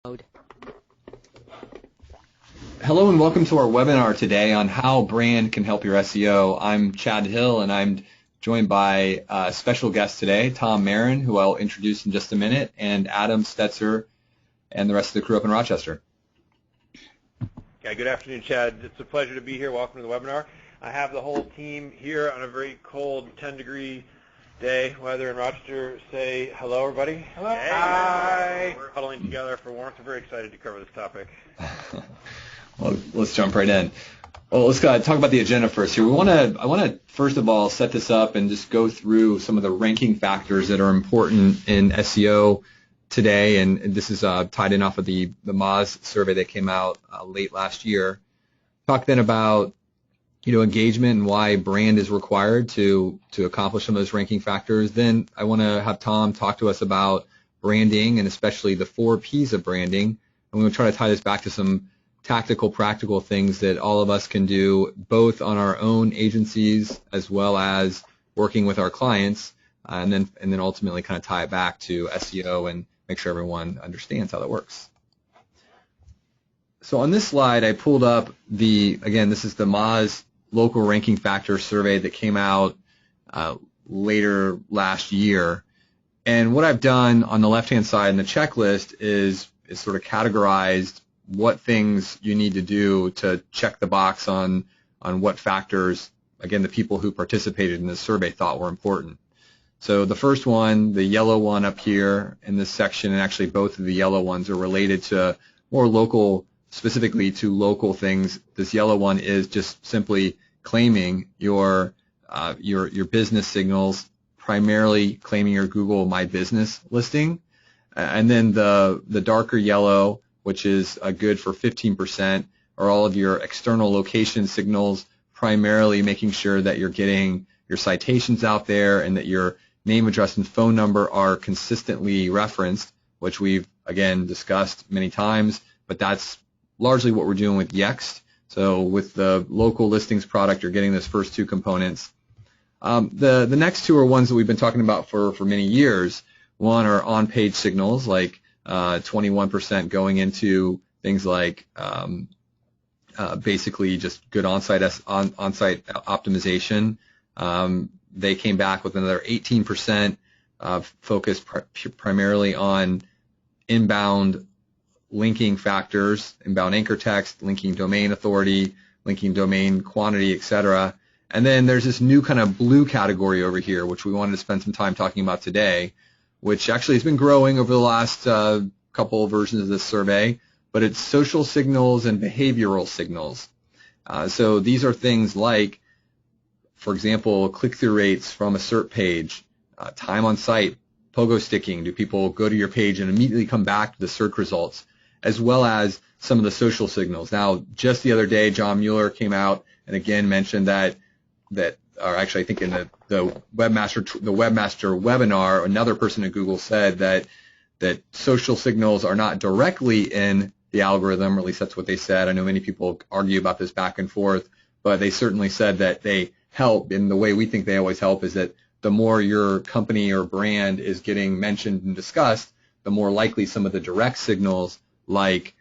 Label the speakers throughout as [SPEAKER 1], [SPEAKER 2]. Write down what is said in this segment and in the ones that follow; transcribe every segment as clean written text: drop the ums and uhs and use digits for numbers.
[SPEAKER 1] mode.
[SPEAKER 2] Hello and welcome to our webinar today on how brand can help your SEO. I'm Chad Hill and I'm joined by a special guest today, Tom Marin, who I'll introduce in just a minute, and Adam Stetzer and the rest of the crew up in Rochester.
[SPEAKER 3] Okay, good afternoon, Chad. It's a pleasure to be here. Welcome to the webinar. I have the whole team here on a very cold 10-degree day weather in Rochester. Say hello, everybody.
[SPEAKER 1] Hello.
[SPEAKER 3] Hey.
[SPEAKER 1] Hi.
[SPEAKER 3] We're huddling together for warmth. We're very excited to cover this topic.
[SPEAKER 2] Well, let's jump right in. Well, let's talk about the agenda first here. I want to first of all set this up and just go through some of the ranking factors that are important in SEO today, and this is tied in off of the Moz survey that came out late last year. Talk then about engagement and why brand is required to accomplish some of those ranking factors. Then I want to have Tom talk to us about branding and especially the 4 Ps of branding. And we're going to try to tie this back to some tactical, practical things that all of us can do both on our own agencies as well as working with our clients, and then ultimately kind of tie it back to SEO and make sure everyone understands how that works. So on this slide, I pulled up again, this is the Moz local ranking factor survey that came out later last year. And what I've done on the left-hand side in the checklist is sort of categorized what things you need to do to check the box on what factors, again, the people who participated in this survey thought were important. So the first one, the yellow one up here in this section, and actually both of the yellow ones are related to more local, specifically to local things. This yellow one is just simply claiming your business signals, primarily claiming your Google My Business listing, and then the darker yellow, which is good for 15%, are all of your external location signals, primarily making sure that you're getting your citations out there and that your name, address, and phone number are consistently referenced, which we've, again, discussed many times, but that's largely what we're doing with Yext. So with the local listings product, you're getting those first 2 components. The next 2 are ones that we've been talking about for many years. One are on-page signals, like 21% going into things like basically just good on-site optimization. They came back with another 18% focused primarily on inbound linking factors, inbound anchor text, linking domain authority, linking domain quantity, etc. And then there's this new kind of blue category over here, which we wanted to spend some time talking about today, which actually has been growing over the last couple of versions of this survey, but it's social signals and behavioral signals. So these are things like, for example, click-through rates from a SERP page, time on site, pogo sticking. Do people go to your page and immediately come back to the search results, as well as some of the social signals. Now, just the other day, John Mueller came out and again mentioned that or actually I think in the webmaster webinar, another person at Google said that social signals are not directly in the algorithm, or at least that's what they said. I know many people argue about this back and forth, but they certainly said that they help, and the way we think they always help is that the more your company or brand is getting mentioned and discussed, the more likely some of the direct signals like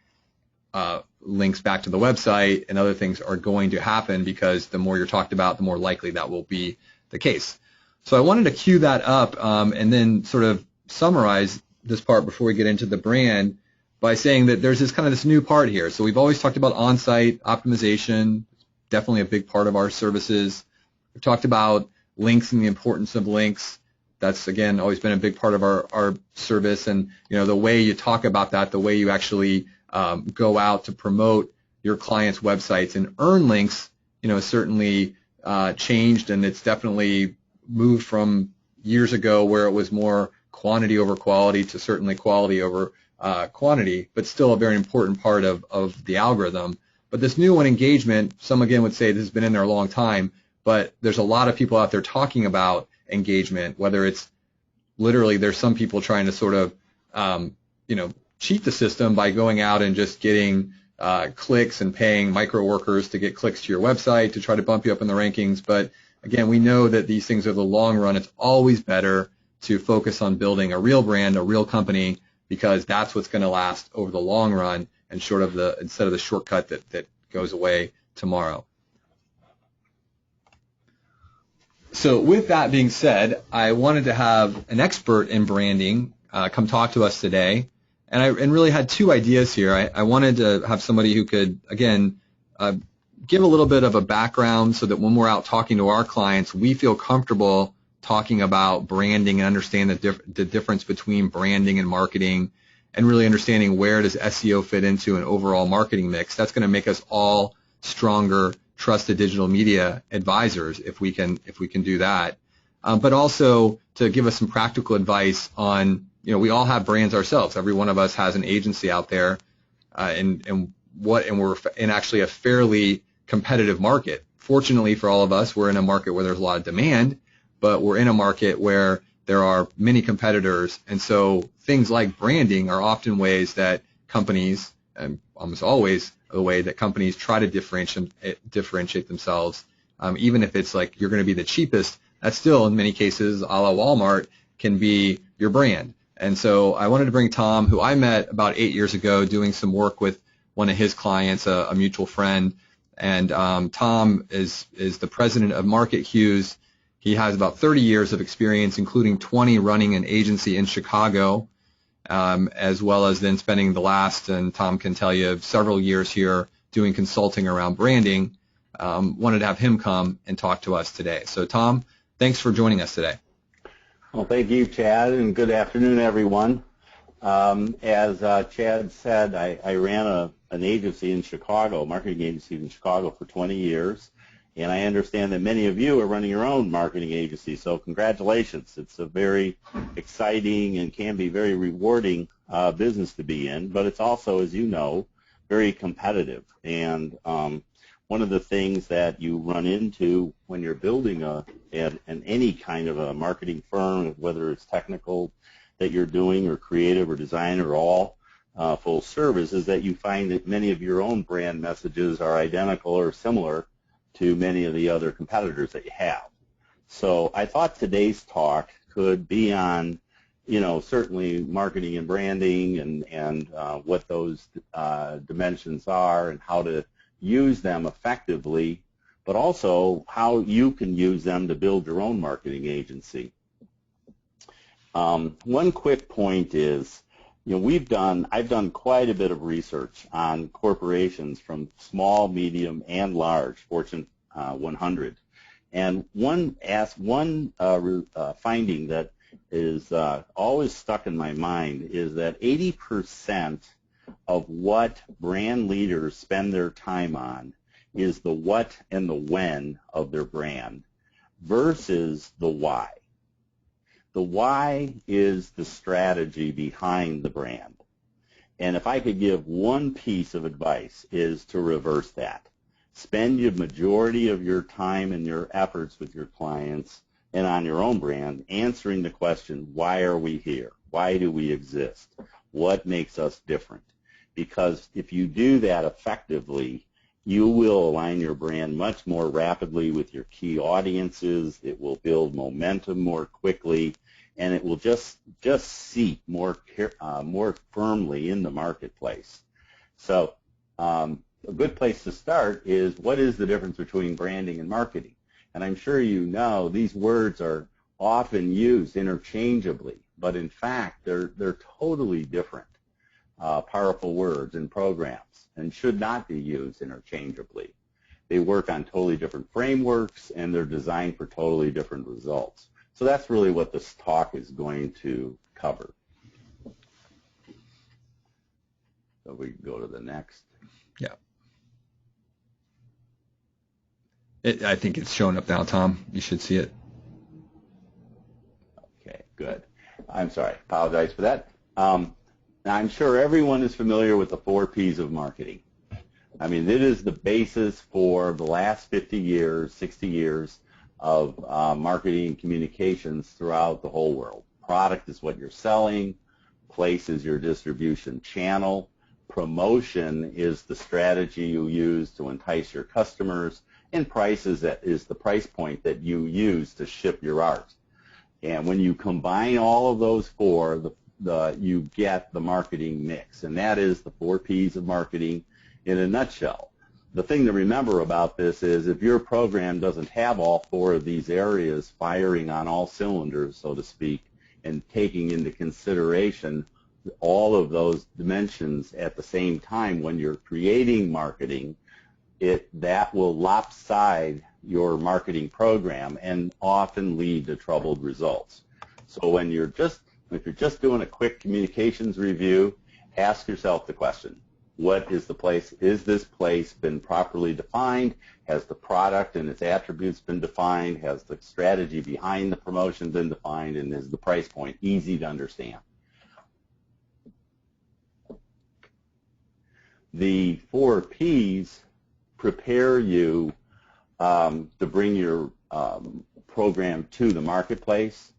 [SPEAKER 2] links back to the website and other things are going to happen, because the more you're talked about, the more likely that will be the case. So I wanted to cue that up and then sort of summarize this part before we get into the brand by saying that there's this new part here. So we've always talked about on-site optimization, definitely a big part of our services. We've talked about links and the importance of links. That's, again, always been a big part of our service, and the way you talk about that, the way you actually go out to promote your clients' websites and earn links, certainly changed, and it's definitely moved from years ago where it was more quantity over quality to certainly quality over quantity, but still a very important part of the algorithm. But this new one, engagement, some again would say this has been in there a long time, but there's a lot of people out there talking about engagement, whether it's literally there's some people trying to sort of cheat the system by going out and just getting clicks and paying micro workers to get clicks to your website to try to bump you up in the rankings. But again, we know that these things are the long run. It's always better to focus on building a real brand, a real company, because that's what's going to last over the long run and instead of the shortcut that goes away tomorrow. So with that being said, I wanted to have an expert in branding come talk to us today, and really had two ideas here. I wanted to have somebody who could, again, give a little bit of a background so that when we're out talking to our clients, we feel comfortable talking about branding and understand the difference between branding and marketing, and really understanding where does SEO fit into an overall marketing mix. That's going to make us all stronger, trusted digital media advisors if we can do that. But also to give us some practical advice on, we all have brands ourselves. Every one of us has an agency out there, and we're in actually a fairly competitive market. Fortunately for all of us, we're in a market where there's a lot of demand, but we're in a market where there are many competitors, and so things like branding are often ways that companies, and almost always the way that companies try to differentiate themselves. Even if it's like you're going to be the cheapest, that still in many cases, a la Walmart, can be your brand. And so I wanted to bring Tom, who I met about 8 years ago doing some work with one of his clients, a mutual friend. And Tom is the president of MarketCues. He has about 30 years of experience, including 20 running an agency in Chicago, as well as then spending the last, and Tom can tell you, several years here doing consulting around branding. Wanted to have him come and talk to us today. So Tom, thanks for joining us today.
[SPEAKER 1] Well, thank you, Chad, and good afternoon, everyone. As Chad said, I ran an agency in Chicago, marketing agency in Chicago for 20 years, and I understand that many of you are running your own marketing agency, so congratulations. It's a very exciting and can be very rewarding business to be in, but it's also, as you know, very competitive. And one of the things that you run into when you're building any kind of a marketing firm, whether it's technical that you're doing or creative or design or all full service, is that you find that many of your own brand messages are identical or similar to many of the other competitors that you have. So I thought today's talk could be on, certainly marketing and branding and what those dimensions are and how to use them effectively, but also how you can use them to build your own marketing agency. One quick point is, I've done quite a bit of research on corporations from small, medium, and large, Fortune 100. And one finding that is always stuck in my mind is that 80% of what brand leaders spend their time on is the what and the when of their brand versus the why. The why is the strategy behind the brand. And if I could give one piece of advice, is to reverse that. Spend the majority of your time and your efforts with your clients and on your own brand answering the question, why are we here? Why do we exist? What makes us different? Because if you do that effectively, you will align your brand much more rapidly with your key audiences. It will build momentum more quickly, and it will just seat more firmly in the marketplace. So a good place to start is, what is the difference between branding and marketing? And I'm sure you know these words are often used interchangeably, but in fact they're totally different, powerful words and programs, and should not be used interchangeably. They work on totally different frameworks, and they're designed for totally different results. So that's really what this talk is going to cover. So we can go to the next.
[SPEAKER 2] Yeah. I think it's showing up now, Tom. You should see it.
[SPEAKER 1] Okay, good. I'm sorry. Apologize for that. Now, I'm sure everyone is familiar with the 4 Ps of marketing. I mean, it is the basis for the last 50 years, 60 years of marketing and communications throughout the whole world. Product is what you're selling. Place is your distribution channel. Promotion is the strategy you use to entice your customers. And price is the price point that you use to ship your art. And when you combine all of those 4, you get the marketing mix, and that is the 4 Ps of marketing in a nutshell. The thing to remember about this is if your program doesn't have all 4 of these areas firing on all cylinders, so to speak, and taking into consideration all of those dimensions at the same time when you're creating marketing, that will lopside your marketing program and often lead to troubled results. So if you're just doing a quick communications review, ask yourself the question, what is the place? Is this place been properly defined? Has the product and its attributes been defined? Has the strategy behind the promotion been defined? And is the price point easy to understand? The 4 Ps prepare you to bring your program to the marketplace.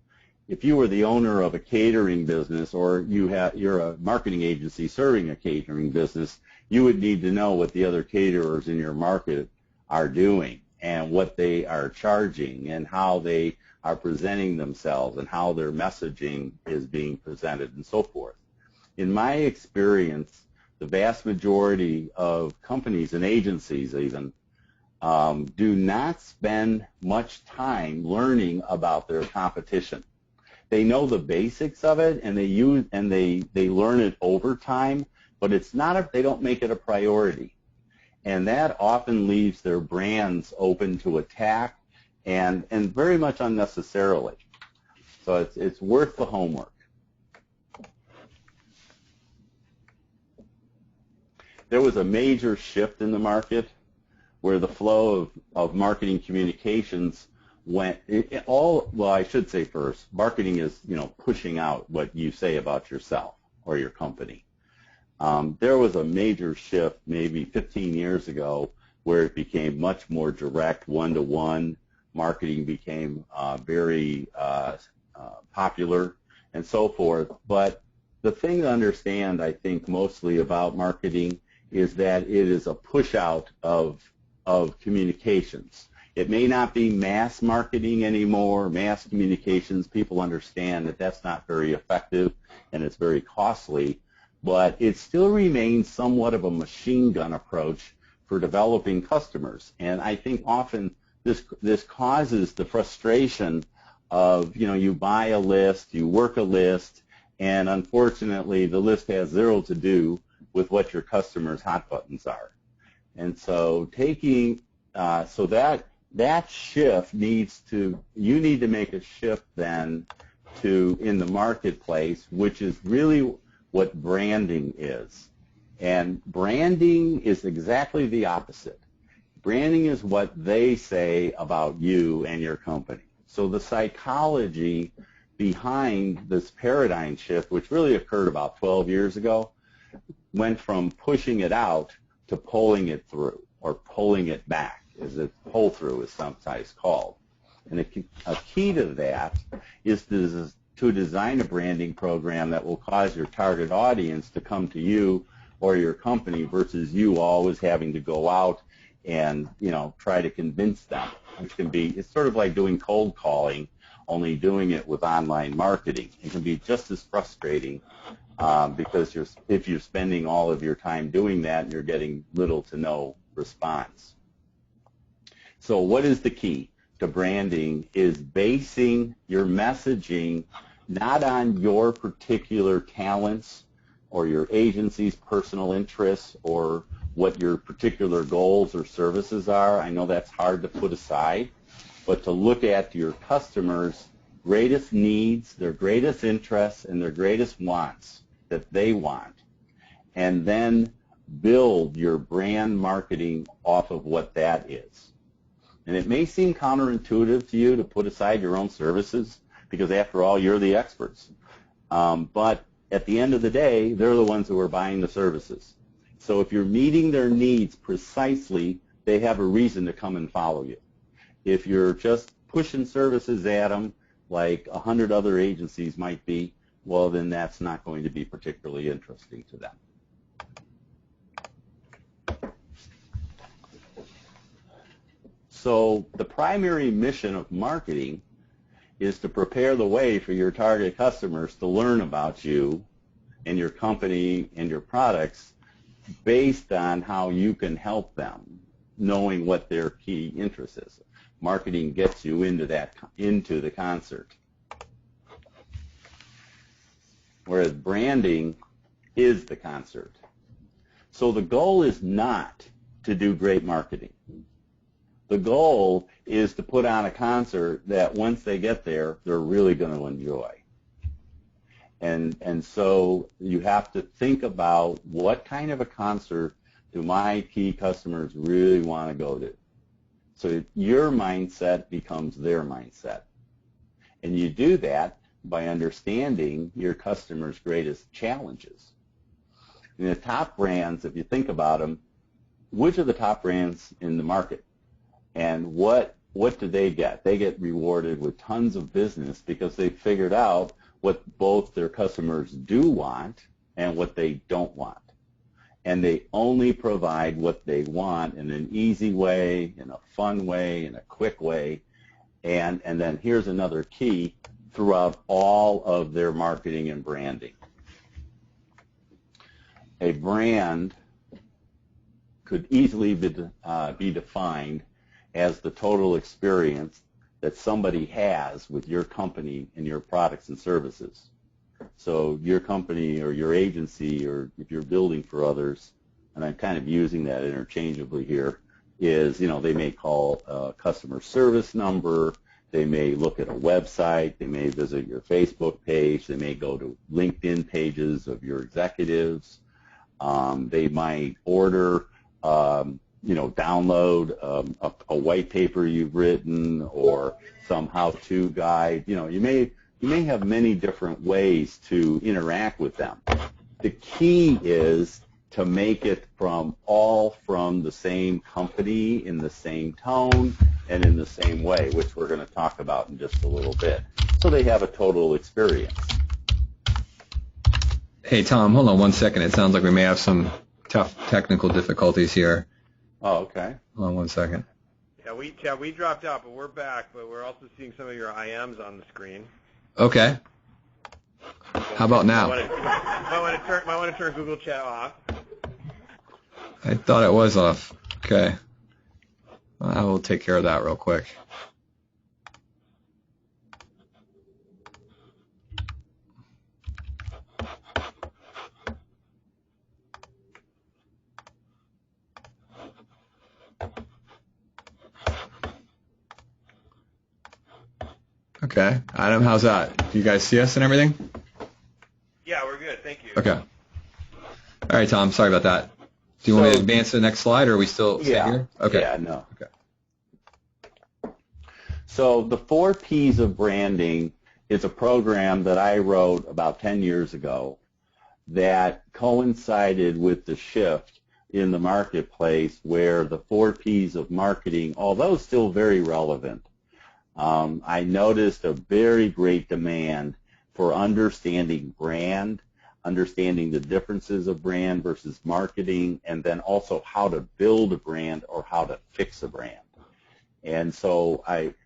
[SPEAKER 1] If you were the owner of a catering business or you're a marketing agency serving a catering business, you would need to know what the other caterers in your market are doing and what they are charging and how they are presenting themselves and how their messaging is being presented and so forth. In my experience, the vast majority of companies and agencies even do not spend much time learning about their competition. They know the basics of it and they learn it over time, but they don't make it a priority. And that often leaves their brands open to attack and very much unnecessarily. So it's worth the homework. There was a major shift in the market where the flow of marketing communications went well, I should say first, marketing is, pushing out what you say about yourself or your company. There was a major shift maybe 15 years ago where it became much more direct, one-to-one. Marketing became very popular and so forth. But the thing to understand, I think, mostly about marketing is that it is a push out of communications. It may not be mass marketing anymore, mass communications. People understand that that's not very effective and it's very costly, but it still remains somewhat of a machine gun approach for developing customers. And I think often this causes the frustration of, you buy a list, you work a list, and unfortunately the list has zero to do with what your customers' hot buttons are. And so that shift you need to make a shift then in the marketplace, which is really what branding is. And branding is exactly the opposite. Branding is what they say about you and your company. So the psychology behind this paradigm shift, which really occurred about 12 years ago, went from pushing it out to pulling it through, or pulling it back, as a pull-through is sometimes called. And a key to that is to design a branding program that will cause your target audience to come to you or your company versus you always having to go out and try to convince them. It's sort of like doing cold calling, only doing it with online marketing. It can be just as frustrating because if you're spending all of your time doing that, you're getting little to no response. So what is the key to branding is basing your messaging not on your particular talents or your agency's personal interests or what your particular goals or services are. I know that's hard to put aside, but to look at your customers' greatest needs, their greatest interests, and their greatest wants that they want, and then build your brand marketing off of what that is. And it may seem counterintuitive to you to put aside your own services because, after all, you're the experts. But at the end of the day, they're the ones who are buying the services. So if you're meeting their needs precisely, they have a reason to come and follow you. If you're just pushing services at them like 100 other agencies might be, well, then that's not going to be particularly interesting to them. So the primary mission of marketing is to prepare the way for your target customers to learn about you and your company and your products based on how you can help them, knowing what their key interest is. Marketing gets you into the concert. Whereas branding is the concert. So the goal is not to do great marketing. The goal is to put on a concert that once they get there, they're really going to enjoy. And so you have to think about what kind of a concert do my key customers really want to go to. So your mindset becomes their mindset. And you do that by understanding your customers' greatest challenges. And the top brands, if you think about them, which are the top brands in the market? And what do they get? They get rewarded with tons of business because they figured out what both their customers do want and what they don't want. And they only provide what they want in an easy way, in a fun way, in a quick way. And then here's another key throughout all of their marketing and branding. A brand could easily be defined as the total experience that somebody has with your company and your products and services. So your company or your agency, or if you're building for others, and I'm kind of using that interchangeably here, is, they may call a customer service number, they may look at a website, they may visit your Facebook page, they may go to LinkedIn pages of your executives, they might order, download a white paper you've written or some how-to guide. You may have many different ways to interact with them. The key is to make it from the same company, in the same tone, and in the same way, which we're going to talk about in just a little bit. So they have a total experience.
[SPEAKER 2] Hey, Tom, hold on one second. It sounds like we may have some tough technical difficulties here.
[SPEAKER 1] Oh, okay.
[SPEAKER 2] Hold on one second.
[SPEAKER 3] Yeah, we dropped out, but we're back. But we're also seeing some of your IMs on the screen.
[SPEAKER 2] Okay. How about now?
[SPEAKER 3] Might want to turn Google Chat off.
[SPEAKER 2] I thought it was off. Okay. I will take care of that real quick. Okay. Adam, how's that? Do you guys see us and everything?
[SPEAKER 3] Yeah, we're good. Thank you.
[SPEAKER 2] Okay. All right, Tom. Sorry about that. Do you want me to advance to the next slide, or are we still here? Okay.
[SPEAKER 1] Yeah, no.
[SPEAKER 2] Okay.
[SPEAKER 1] So the 4 Ps of branding is a program that I wrote about 10 years ago that coincided with the shift in the marketplace where the 4 Ps of marketing, although still very relevant, I noticed a very great demand for understanding brand, understanding the differences of brand versus marketing, and then also how to build a brand or how to fix a brand. And so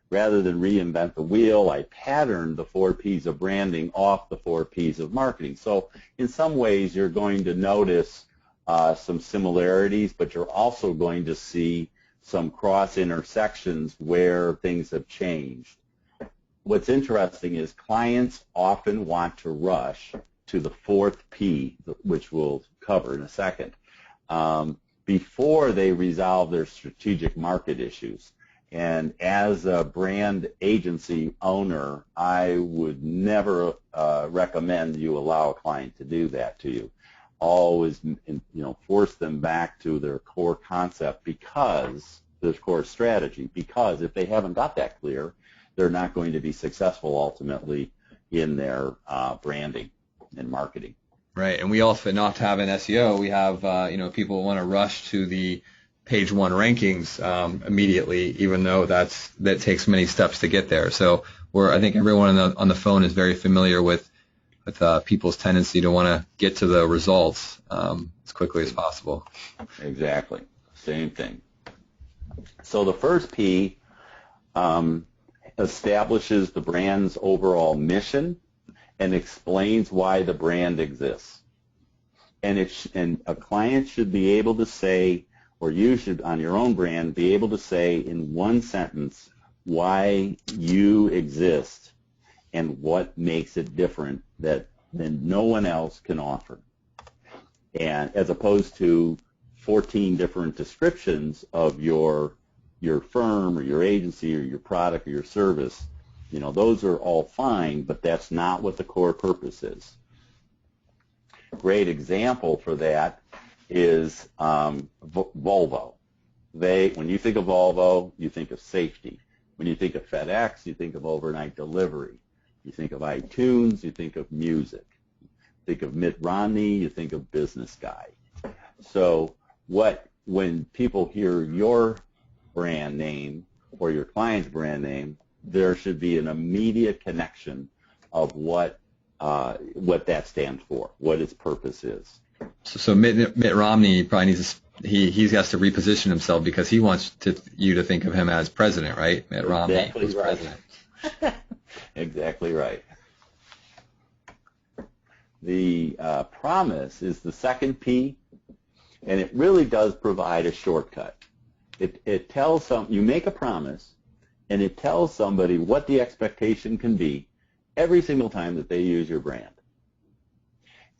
[SPEAKER 1] rather than reinvent the wheel, I patterned the 4 Ps of branding off the 4 Ps of marketing. So in some ways, you're going to notice some similarities, but you're also going to see some cross intersections where things have changed. What's interesting is clients often want to rush to the 4th P, which we'll cover in a second, before they resolve their strategic market issues. And as a brand agency owner, I would never recommend you allow a client to do that to you. Always, force them back to their core concept, because their core strategy, because if they haven't got that clear, they're not going to be successful ultimately in their branding and marketing.
[SPEAKER 2] Right, and we often not have an SEO. We have, people want to rush to the page 1 rankings immediately, even though that takes many steps to get there. So I think everyone on the phone is very familiar with people's tendency to want to get to the results as quickly as possible.
[SPEAKER 1] Exactly, same thing. So the first P establishes the brand's overall mission and explains why the brand exists. And a client should be able to say, or you should, on your own brand, be able to say in one sentence why you exist and what makes it different than no one else can offer. And as opposed to 14 different descriptions of your firm or your agency or your product or your service, those are all fine, but that's not what the core purpose is. Great example for that is Volvo. When you think of Volvo, you think of safety. When you think of FedEx, you think of overnight delivery. You think of iTunes, you think of music. Think of Mitt Romney, you think of business guy. So when people hear your brand name or your client's brand name, there should be an immediate connection of what that stands for, what its purpose is.
[SPEAKER 2] So Mitt Romney probably needs he has to reposition himself because he wants you to think of him as president, right? Mitt Romney
[SPEAKER 1] Exactly right.
[SPEAKER 2] President.
[SPEAKER 1] Exactly right. The promise is the second P, and it really does provide a shortcut. It tells you make a promise, and it tells somebody what the expectation can be every single time that they use your brand.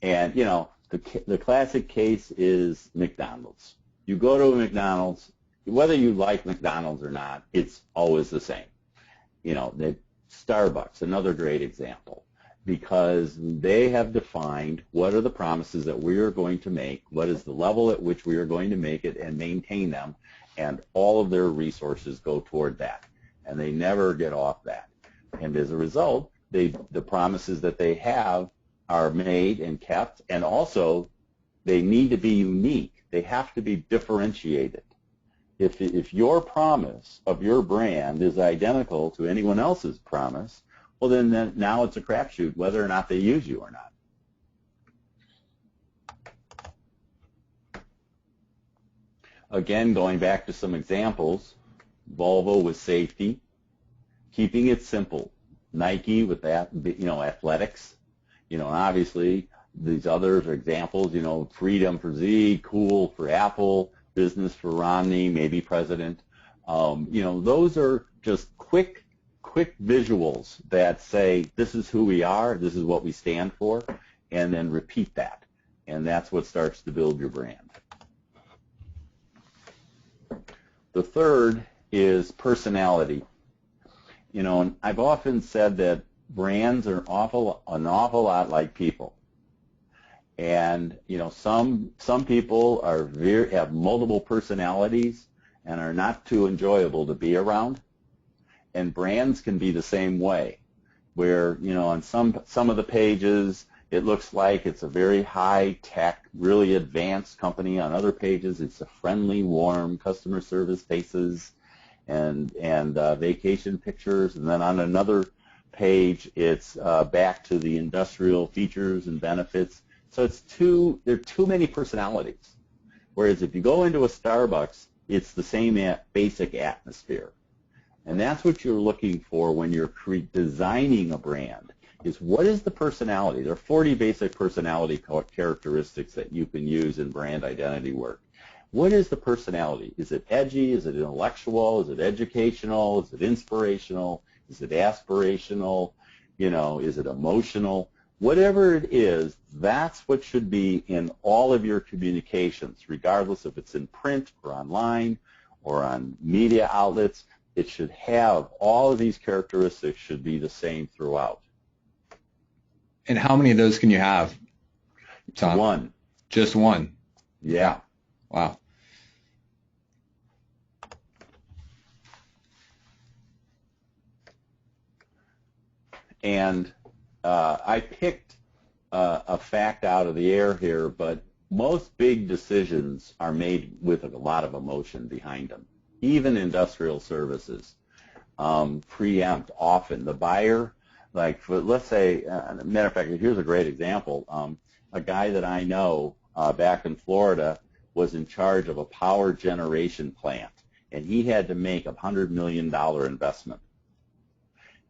[SPEAKER 1] And, the classic case is McDonald's. You go to a McDonald's, whether you like McDonald's or not, it's always the same. Starbucks, another great example, because they have defined what are the promises that we are going to make, what is the level at which we are going to make it and maintain them, and all of their resources go toward that. And they never get off that. And as a result, the promises that they have are made and kept, and also they need to be unique. They have to be differentiated. If your promise of your brand is identical to anyone else's promise, well then now it's a crapshoot whether or not they use you or not. Again, going back to some examples, Volvo with safety, keeping it simple. Nike with that, athletics. Obviously these others are examples, freedom for Z, cool for Apple, business for Romney, maybe president. Those are just quick visuals that say this is who we are, this is what we stand for, and then repeat that. And that's what starts to build your brand. The third is personality. And I've often said that brands are an awful lot like people. And some people have multiple personalities and are not too enjoyable to be around. And brands can be the same way, where on some of the pages it looks like it's a very high tech, really advanced company. On other pages it's a friendly, warm customer service faces and vacation pictures. And then on another page it's back to the industrial features and benefits. So there are too many personalities. Whereas if you go into a Starbucks, it's the same basic atmosphere. And that's what you're looking for when you're designing a brand, is what is the personality? There are 40 basic personality characteristics that you can use in brand identity work. What is the personality? Is it edgy? Is it intellectual? Is it educational? Is it inspirational? Is it aspirational? Is it emotional? Whatever it is, that's what should be in all of your communications, regardless if it's in print or online or on media outlets. It should have all of these characteristics should be the same throughout.
[SPEAKER 2] And how many of those can you have, Tom?
[SPEAKER 1] One.
[SPEAKER 2] Just one?
[SPEAKER 1] Yeah.
[SPEAKER 2] Wow.
[SPEAKER 1] And I picked a fact out of the air here, but most big decisions are made with a lot of emotion behind them. Even industrial services preempt often. The buyer, let's say, matter of fact, here's a great example. A guy that I know back in Florida was in charge of a power generation plant, and he had to make a $100 million investment.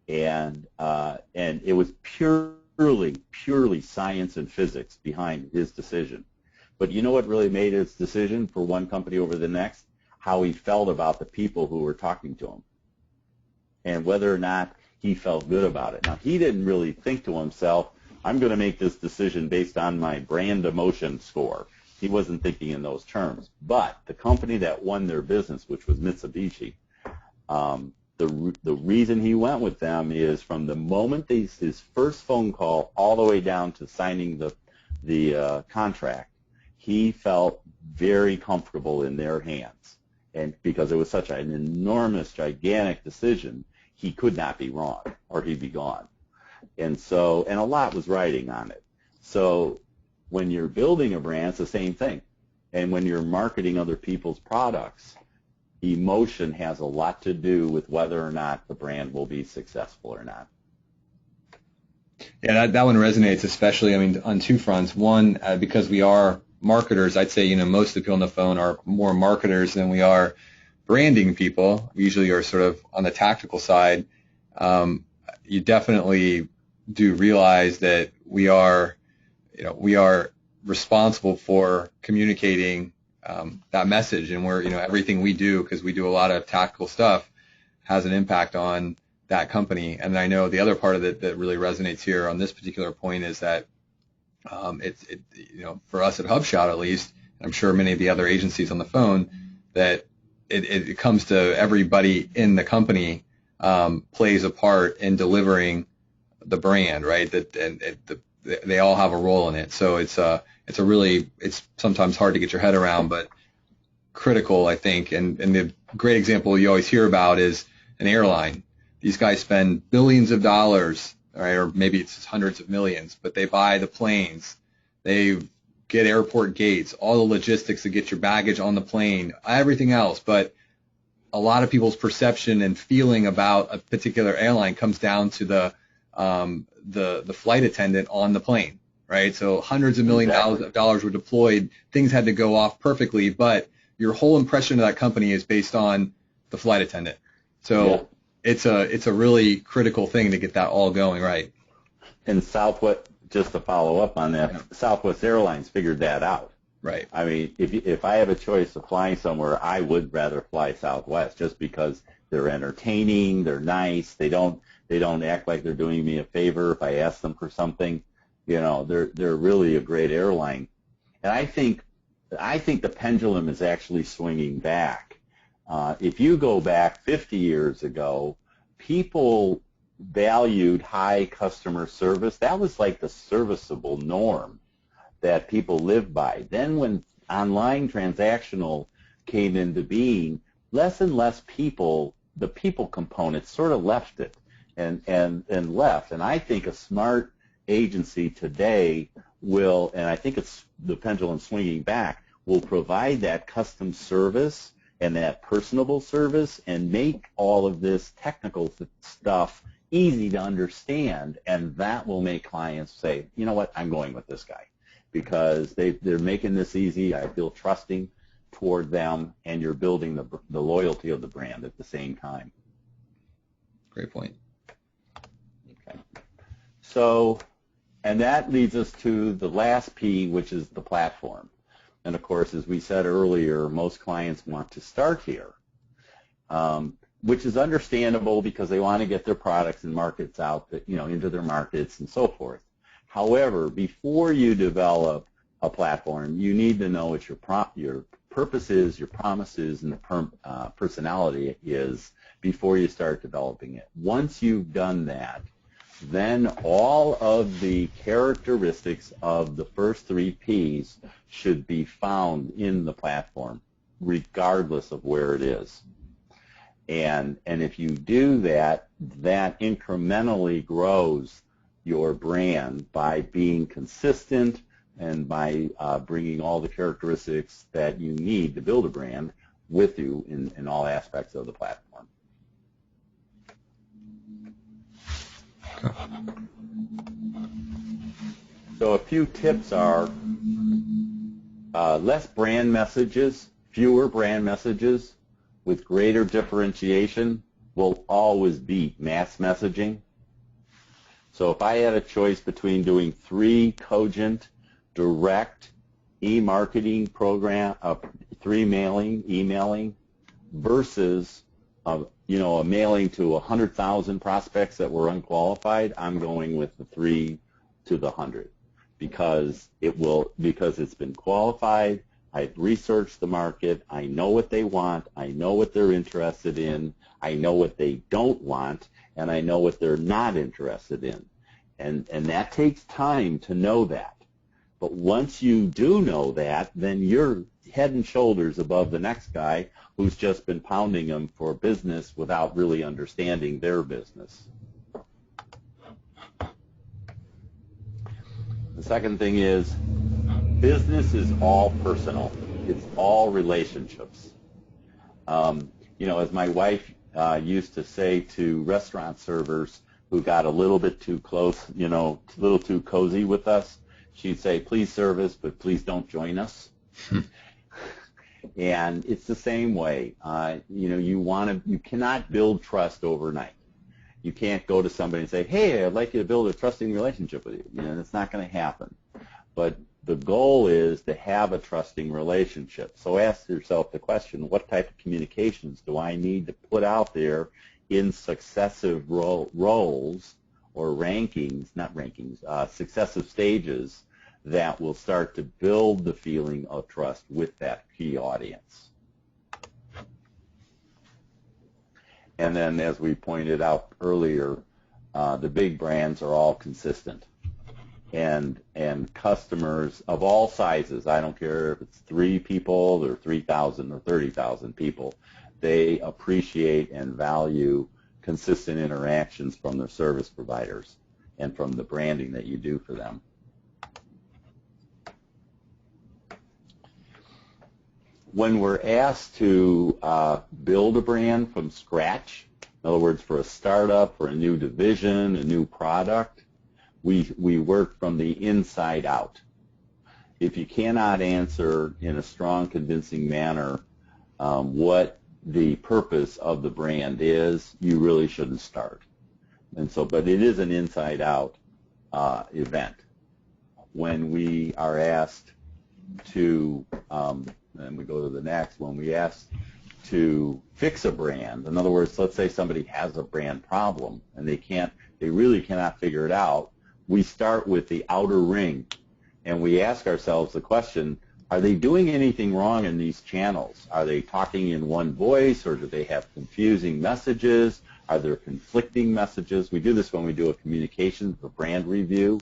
[SPEAKER 1] and it was purely science and physics behind his decision. But you know what really made his decision for one company over the next? How he felt about the people who were talking to him, and whether or not he felt good about it. Now, he didn't really think to himself, I'm going to make this decision based on my brand emotion score. He wasn't thinking in those terms. But the company that won their business, which was Mitsubishi, the reason he went with them is from the moment his first phone call all the way down to signing the contract, he felt very comfortable in their hands. And because it was such an enormous, gigantic decision, he could not be wrong, or he'd be gone. And a lot was riding on it. So when you're building a brand, it's the same thing. And when you're marketing other people's products, emotion has a lot to do with whether or not the brand will be successful or not.
[SPEAKER 2] Yeah, that one resonates, especially, I mean, on two fronts. One, because we are marketers, I'd say, most of the people on the phone are more marketers than we are branding people. We usually are sort of on the tactical side. You definitely do realize that we are responsible for communicating that message, and we're, everything we do, because we do a lot of tactical stuff, has an impact on that company. And I know the other part of it that really resonates here on this particular point is that for us at HubShot at least, I'm sure many of the other agencies on the phone, that it comes to everybody in the company plays a part in delivering the brand, right? They all have a role in it. So it's sometimes hard to get your head around, but critical, I think. And the great example you always hear about is an airline. These guys spend billions of dollars, right, or maybe it's hundreds of millions, but they buy the planes, they get airport gates, all the logistics to get your baggage on the plane, everything else. But a lot of people's perception and feeling about a particular airline comes down to the flight attendant on the plane, right? So hundreds of millions of dollars were deployed, things had to go off perfectly, but your whole impression of that company is based on the flight attendant. So it's a really critical thing to get that all going right.
[SPEAKER 1] And Southwest, just to follow up on that, Southwest Airlines figured that out.
[SPEAKER 2] Right.
[SPEAKER 1] I mean, if I have a choice of flying somewhere, I would rather fly Southwest, just because they're entertaining, they're nice, they don't act like they're doing me a favor if I ask them for something. They're really a great airline. And I think the pendulum is actually swinging back. If you go back 50 years ago, people valued high customer service. That was like the serviceable norm that people lived by. Then when online transactional came into being, less and less people, the people component sort of left it and left. And I think a smart agency today will, and I think it's the pendulum swinging back, will provide that custom service and that personable service and make all of this technical stuff easy to understand, and that will make clients say, you know what, I'm going with this guy, because they're making this easy, I feel trusting toward them, and you're building the loyalty of the brand at the same time.
[SPEAKER 2] Great point.
[SPEAKER 1] Okay. So, and that leads us to the last P, which is the platform. And of course, as we said earlier, most clients want to start here, which is understandable because they want to get their products and markets out, into their markets and so forth. However, before you develop a platform, you need to know what your purpose is, your promise is, and the personality is before you start developing it. Once you've done that, then all of the characteristics of the first three Ps should be found in the platform, regardless of where it is. And if you do that, that incrementally grows your brand by being consistent and by bringing all the characteristics that you need to build a brand with you in all aspects of the platform. So a few tips are less brand messages, fewer brand messages with greater differentiation, will always beat mass messaging. So if I had a choice between doing 3 cogent, direct e-marketing program, 3 emailing versus a mailing to 100,000 prospects that were unqualified, I'm going with the 3 to the 100 because it's been qualified. I've researched the market. I know what they want. I know what they're interested in. I know what they don't want, and I know what they're not interested in. And that takes time to know that. But once you do know that, then you're head and shoulders above the next guy who's just been pounding them for business without really understanding their business. The second thing is business is all personal. It's all relationships. As my wife used to say to restaurant servers who got a little bit too close, a little too cozy with us, she'd say, please serve us, but please don't join us. And it's the same way. You cannot build trust overnight. You can't go to somebody and say, hey, I'd like you to build a trusting relationship with you. That's not going to happen. But the goal is to have a trusting relationship. So ask yourself the question, what type of communications do I need to put out there in successive roles or successive stages that will start to build the feeling of trust with that key audience. And then, as we pointed out earlier, the big brands are all consistent. And customers of all sizes, I don't care if it's 3 people or 3,000 or 30,000 people, they appreciate and value consistent interactions from their service providers and from the branding that you do for them. When we're asked to build a brand from scratch, in other words, for a startup, for a new division, a new product, we work from the inside out. If you cannot answer in a strong, convincing manner what the purpose of the brand is, you really shouldn't start. But it is an inside-out event. When we are asked to, and we go to the next, when we ask to fix a brand, in other words, let's say somebody has a brand problem and they really cannot figure it out, we start with the outer ring and we ask ourselves the question, are they doing anything wrong in these channels? Are they talking in one voice, or do they have confusing messages? Are there conflicting messages? We do this when we do a communications or brand review,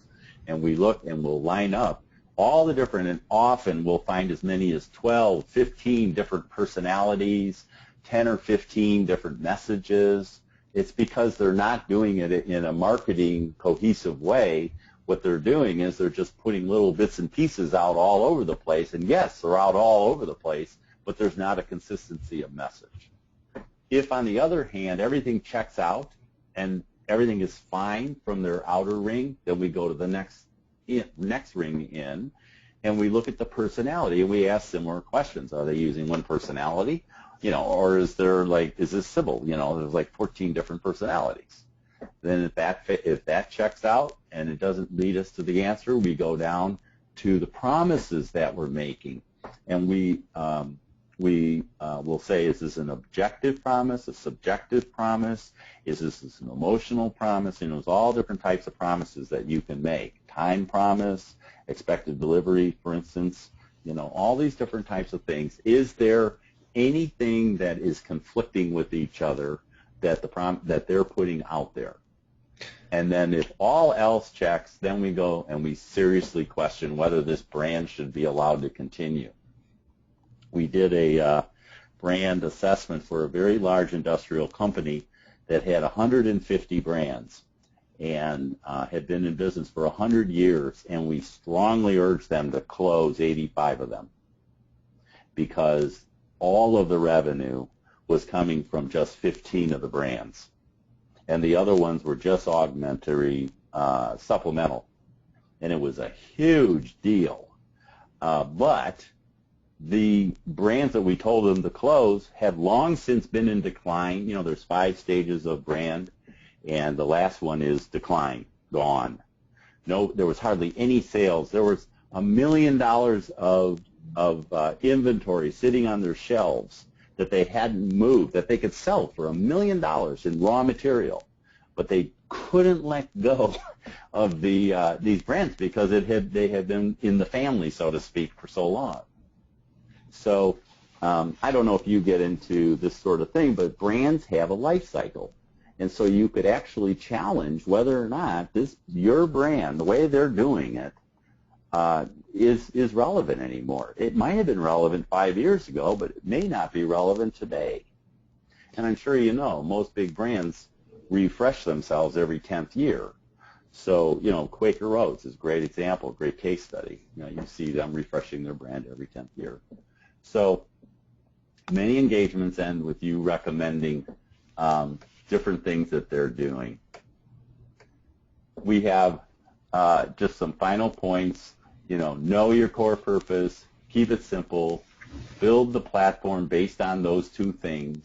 [SPEAKER 1] and we look and we'll line up all the different, and often we'll find as many as 12, 15 different personalities, 10 or 15 different messages. It's because they're not doing it in a marketing cohesive way. What they're doing is they're just putting little bits and pieces out all over the place. And yes, they're out all over the place, but there's not a consistency of message. If, on the other hand, everything checks out and everything is fine from their outer ring, then we go to the next ring in, and we look at the personality, and we ask similar questions. Are they using one personality? Or is this Sybil? There's like 14 different personalities. Then if that checks out and it doesn't lead us to the answer, we go down to the promises that we're making, and we will say, is this an objective promise, a subjective promise? Is this an emotional promise? There's all different types of promises that you can make. Time promise, expected delivery, for instance. All these different types of things. Is there anything that is conflicting with each other that they're putting out there? And then if all else checks, then we go and we seriously question whether this brand should be allowed to continue. We did a brand assessment for a very large industrial company that had 150 brands and had been in business for 100 years, and we strongly urged them to close 85 of them because all of the revenue was coming from just 15 of the brands, and the other ones were just augmentary, supplemental, and it was a huge deal. But the brands that we told them to close had long since been in decline. You know, there's 5 stages of brand, and the last one is decline, gone. No, there was hardly any sales. There was $1 million of inventory sitting on their shelves that they hadn't moved, that they could sell for $1 million in raw material, but they couldn't let go of these brands because they had been in the family, so to speak, for so long. So I don't know if you get into this sort of thing, but brands have a life cycle. And so you could actually challenge whether or not your brand, the way they're doing it, is relevant anymore. It might have been relevant 5 years ago, but it may not be relevant today. And I'm sure you know, most big brands refresh themselves every 10th year. So, you know, Quaker Oats is a great example, great case study. You know, you see them refreshing their brand every 10th year. So many engagements end with you recommending different things that they're doing. We have just some final points. You know your core purpose, keep it simple, build the platform based on those 2 things.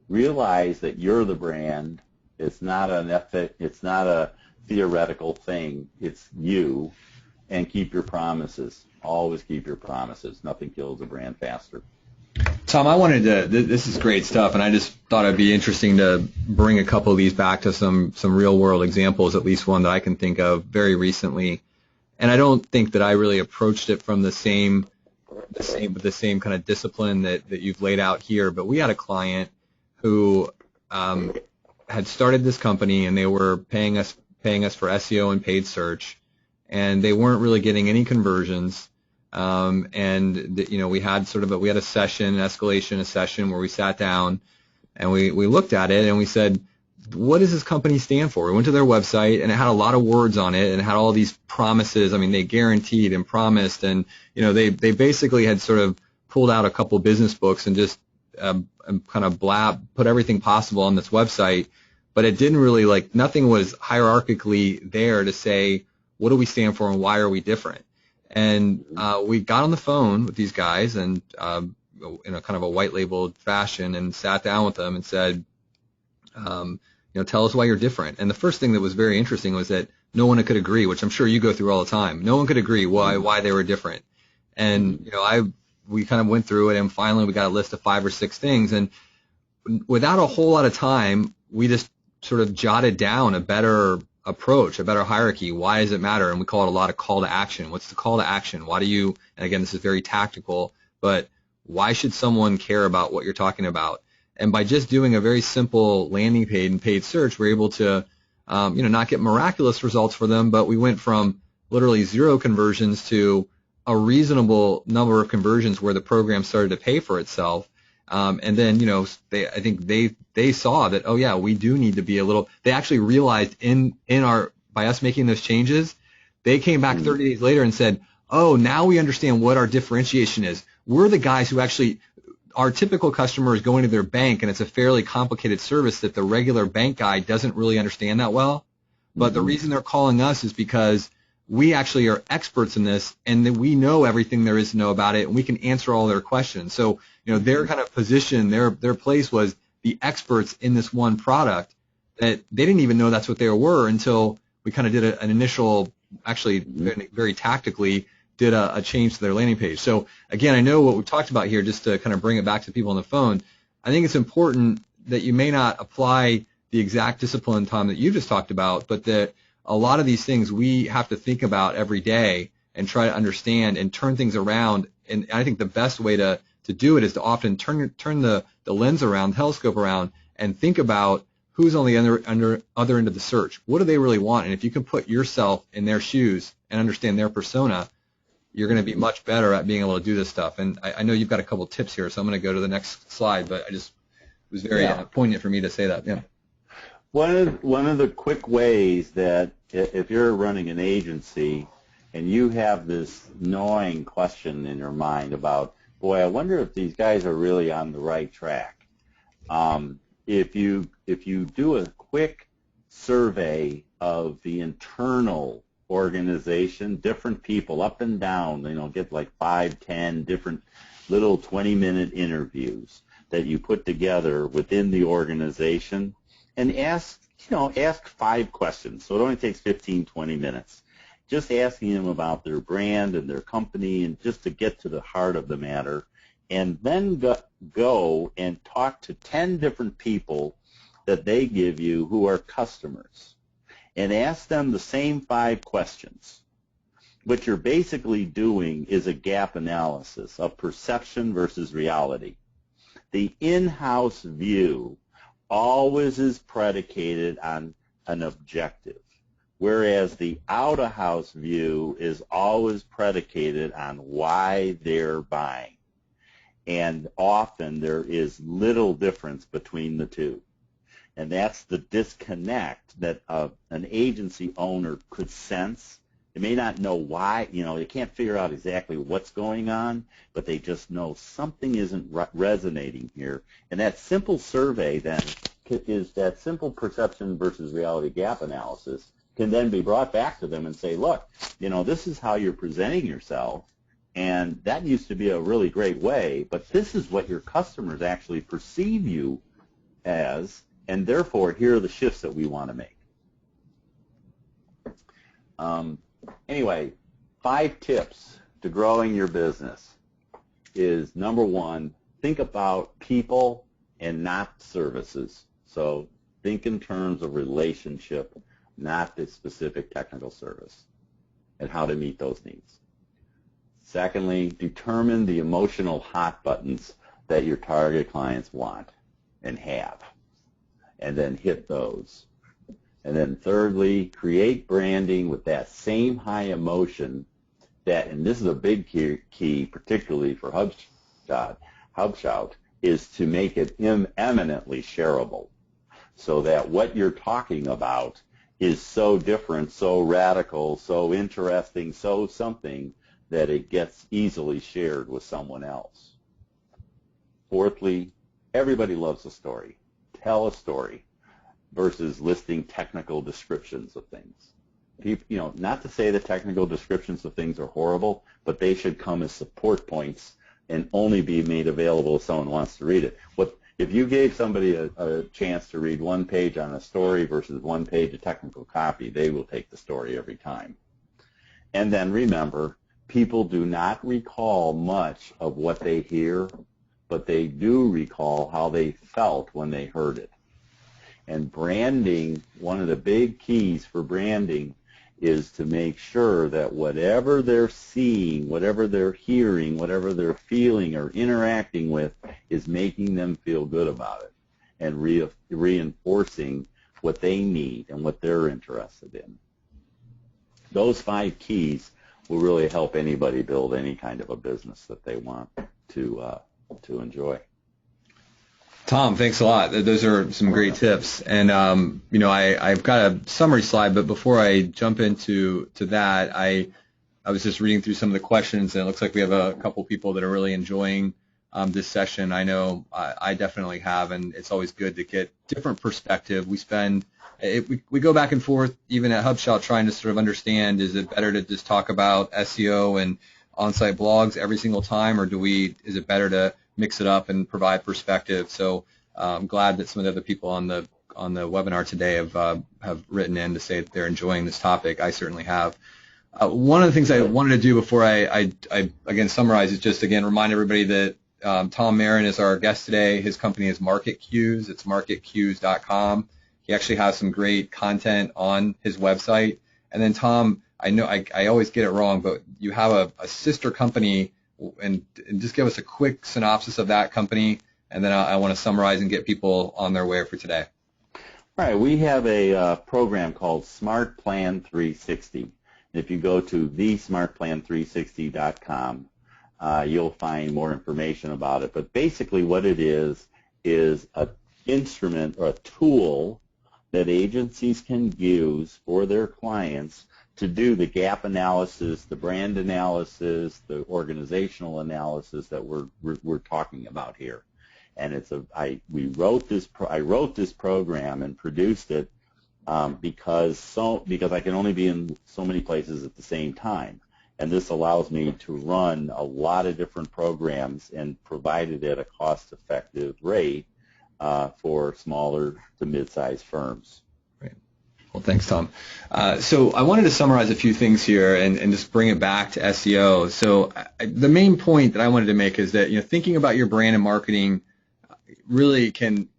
[SPEAKER 1] Realize that you're the brand. It's not a theoretical thing. It's you, and keep your promises. Always keep your promises. Nothing kills a brand faster.
[SPEAKER 2] Tom, I wanted to, this is great stuff, and I just thought it'd be interesting to bring a couple of these back to some real-world examples, at least one that I can think of very recently. And I don't think that I really approached it from the same kind of discipline that you've laid out here, but we had a client who had started this company, and they were paying us for SEO and paid search, and they weren't really getting any conversions. We had a session, an escalation, a session where we sat down and we looked at it and we said, what does this company stand for? We went to their website and it had a lot of words on it and it had all these promises. I mean, they guaranteed and promised, and they basically had sort of pulled out a couple business books and just kind of put everything possible on this website, but it didn't really nothing was hierarchically there to say, what do we stand for and why are we different? And we got on the phone with these guys and in a kind of a white labeled fashion and sat down with them and said, tell us why you're different. And the first thing that was very interesting was that no one could agree, which I'm sure you go through all the time. No one could agree why they were different. And we kind of went through it, and finally we got a list of 5 or 6 things. And without a whole lot of time, we just sort of jotted down a better approach, a better hierarchy. Why does it matter? And we call it a lot of call to action. What's the call to action? Why do you, and again, this is very tactical, but why should someone care about what you're talking about? And by just doing a very simple landing page and paid search, we're able to, not get miraculous results for them, but we went from literally 0 conversions to a reasonable number of conversions where the program started to pay for itself. And then, I think they saw that, oh yeah, we do need to be they actually realized by us making those changes, they came back 30 days later and said, oh, now we understand what our differentiation is. We're the guys who actually, our typical customer is going to their bank and it's a fairly complicated service that the regular bank guy doesn't really understand that well. But the reason they're calling us is because we actually are experts in this, and that we know everything there is to know about it, and we can answer all their questions. So, their kind of position, their place was the experts in this one product that they didn't even know that's what they were until we kind of did an initial, actually very tactically, did a change to their landing page. So, again, I know what we talked about here, just to kind of bring it back to people on the phone. I think it's important that you may not apply the exact discipline, Tom, that you just talked about, but that a lot of these things we have to think about every day and try to understand and turn things around. And I think the best way to do it is to often turn the lens around, telescope around, and think about who's on the other end of the search. What do they really want? And if you can put yourself in their shoes and understand their persona, you're going to be much better at being able to do this stuff. And I know you've got a couple tips here, so I'm going to go to the next slide, but it was very poignant for me to say that. Yeah.
[SPEAKER 1] One of the quick ways that if you're running an agency and you have this gnawing question in your mind about, boy, I wonder if these guys are really on the right track. If you do a quick survey of the internal organization, different people up and down, get like 5, 10 different little 20-minute interviews that you put together within the organization and ask 5 questions. So it only takes 15, 20 minutes. Just asking them about their brand and their company and just to get to the heart of the matter. And then go and talk to 10 different people that they give you who are customers and ask them the same 5 questions. What you're basically doing is a gap analysis of perception versus reality. The in-house view always is predicated on an objective, whereas the out-of-house view is always predicated on why they're buying. And often there is little difference between the two. And that's the disconnect that an agency owner could sense. They may not know why, they can't figure out exactly what's going on, but they just know something isn't resonating here. And that simple survey then is that simple perception versus reality gap analysis can then be brought back to them and say, look, this is how you're presenting yourself. And that used to be a really great way, but this is what your customers actually perceive you as, and therefore here are the shifts that we want to make. Anyway, 5 tips to growing your business is, number 1, think about people and not services. So think in terms of relationship, not the specific technical service, and how to meet those needs. Secondly, determine the emotional hot buttons that your target clients want and have, and then hit those. And then thirdly, create branding with that same high emotion that, and this is a big key particularly for HubShout, is to make it eminently shareable, so that what you're talking about is so different, so radical, so interesting, so something that it gets easily shared with someone else. Fourthly, everybody loves a story. Tell a story versus listing technical descriptions of things. People, not to say that technical descriptions of things are horrible, but they should come as support points and only be made available if someone wants to read it. If you gave somebody a chance to read 1 page on a story versus 1 page of technical copy, they will take the story every time. And then remember, people do not recall much of what they hear, but they do recall how they felt when they heard it. And branding, one of the big keys for branding is to make sure that whatever they're seeing, whatever they're hearing, whatever they're feeling or interacting with is making them feel good about it and reinforcing what they need and what they're interested in. Those 5 keys will really help anybody build any kind of a business that they want to enjoy.
[SPEAKER 2] Tom, thanks a lot. Those are some great tips. And, I've got a summary slide, but before I jump into that, I was just reading through some of the questions, and it looks like we have a couple people that are really enjoying this session. I know I definitely have, and it's always good to get different perspective. We go back and forth, even at HubShout, trying to sort of understand, is it better to just talk about SEO and on-site blogs every single time, or is it better to mix it up and provide perspective? So I'm glad that some of the other people on the webinar today have written in to say that they're enjoying this topic. I certainly have. One of the things I wanted to do before I again summarize is just again remind everybody that Tom Marin is our guest today. His company is MarketCues. It's MarketCues.com. He actually has some great content on his website. And then Tom, I know I always get it wrong, but you have a sister company, and just give us a quick synopsis of that company, and then I want to summarize and get people on their way for today.
[SPEAKER 1] All right, we have a program called SmartPlan360. If you go to thesmartplan360.com, you'll find more information about it. But basically what it is an instrument or a tool that agencies can use for their clients to do the gap analysis, the brand analysis, the organizational analysis that we're talking about here. And I wrote this program and produced it because I can only be in so many places at the same time. And this allows me to run a lot of different programs and provide it at a cost-effective rate for smaller to mid-sized firms.
[SPEAKER 2] Right. Well, thanks, Tom. So I wanted to summarize a few things here and just bring it back to SEO. So the main point that I wanted to make is that thinking about your brand and marketing really can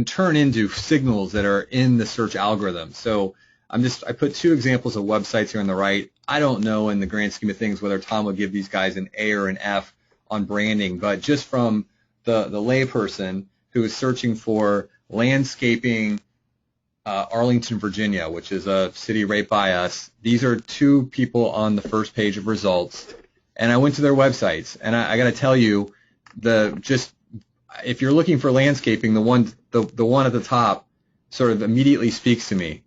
[SPEAKER 2] turn into signals that are in the search algorithm. So I put two examples of websites here on the right. I don't know in the grand scheme of things whether Tom would give these guys an A or an F on branding, but just from the layperson who is searching for landscaping Arlington, Virginia, which is a city right by us, these are two people on the first page of results. And I went to their websites, and I got to tell you, if you're looking for landscaping, the one at the top sort of immediately speaks to me.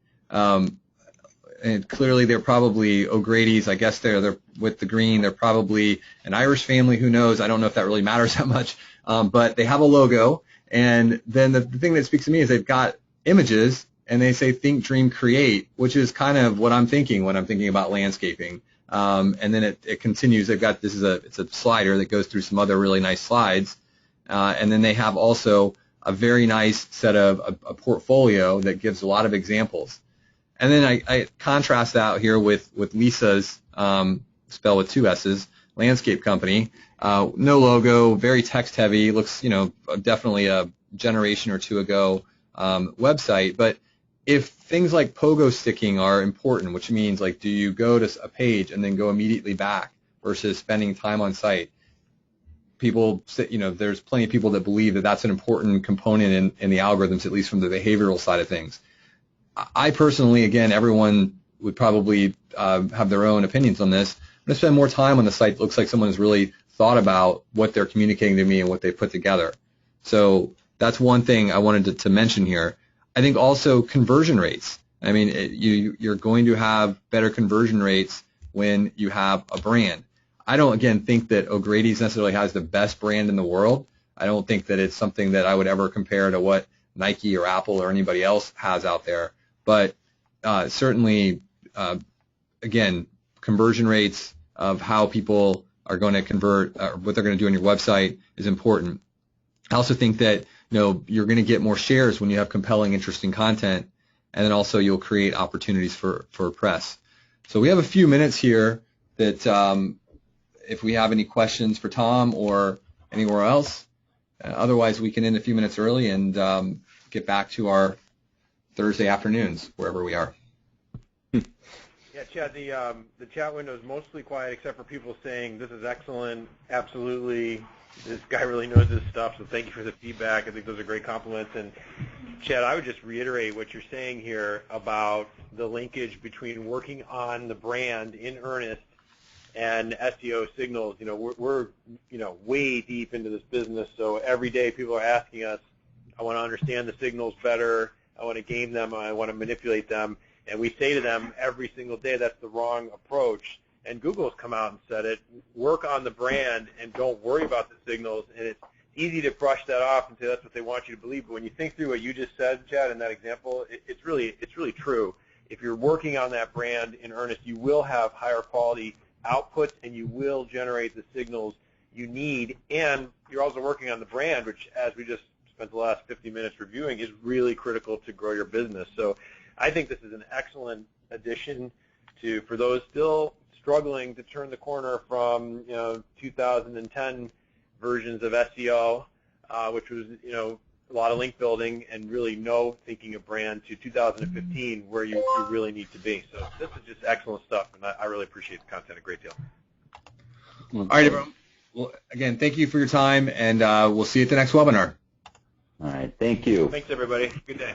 [SPEAKER 2] And clearly they're probably O'Grady's. I guess they're with the green. They're probably an Irish family. Who knows? I don't know if that really matters that much. But they have a logo. And then the thing that speaks to me is they've got images, and they say think, dream, create, which is kind of what I'm thinking when I'm thinking about landscaping. And then it continues. It's a slider that goes through some other really nice slides. And then they have also a very nice set of a portfolio that gives a lot of examples. And then I contrast that here with Lisa's, spelled with two S's, landscape company. No logo, very text heavy, looks, definitely a generation or two ago website. But if things like pogo sticking are important, which means like do you go to a page and then go immediately back versus spending time on site, people say, there's plenty of people that believe that that's an important component in the algorithms, at least from the behavioral side of things. I personally, again, everyone would probably have their own opinions on this. I'm going to spend more time on the site that looks like someone has really thought about what they're communicating to me and what they put together. So that's one thing I wanted to mention here. I think also conversion rates. I mean, you're going to have better conversion rates when you have a brand. I don't, again, think that O'Grady's necessarily has the best brand in the world. I don't think that it's something that I would ever compare to what Nike or Apple or anybody else has out there. But certainly, again, conversion rates of how people are going to convert, what they're going to do on your website is important. I also think that you're going to get more shares when you have compelling, interesting content, and then also you'll create opportunities for press. So we have a few minutes here that if we have any questions for Tom or anywhere else, otherwise we can end a few minutes early and get back to our Thursday afternoons, wherever we are.
[SPEAKER 3] Yeah, Chad, the chat window is mostly quiet except for people saying, this is excellent, absolutely, this guy really knows his stuff, so thank you for the feedback. I think those are great compliments. And, Chad, I would just reiterate what you're saying here about the linkage between working on the brand in earnest and SEO signals. We're way deep into this business, so every day people are asking us, I want to understand the signals better, I want to game them, I want to manipulate them, and we say to them every single day that's the wrong approach. And Google's come out and said it, work on the brand and don't worry about the signals, and it's easy to brush that off and say that's what they want you to believe, but when you think through what you just said, Chad, in that example, it's really true. If you're working on that brand in earnest, you will have higher quality outputs and you will generate the signals you need, and you're also working on the brand, which, as we just spent the last 50 minutes reviewing, is really critical to grow your business. So I think this is an excellent addition for those still struggling to turn the corner from 2010 versions of SEO, which was a lot of link building and really no thinking of brand, to 2015 where you really need to be. So this is just excellent stuff, and I really appreciate the content a great deal.
[SPEAKER 2] All right, everyone. Well, again, thank you for your time, and we'll see you at the next webinar.
[SPEAKER 1] All right, thank you.
[SPEAKER 3] Thanks, everybody. Good day.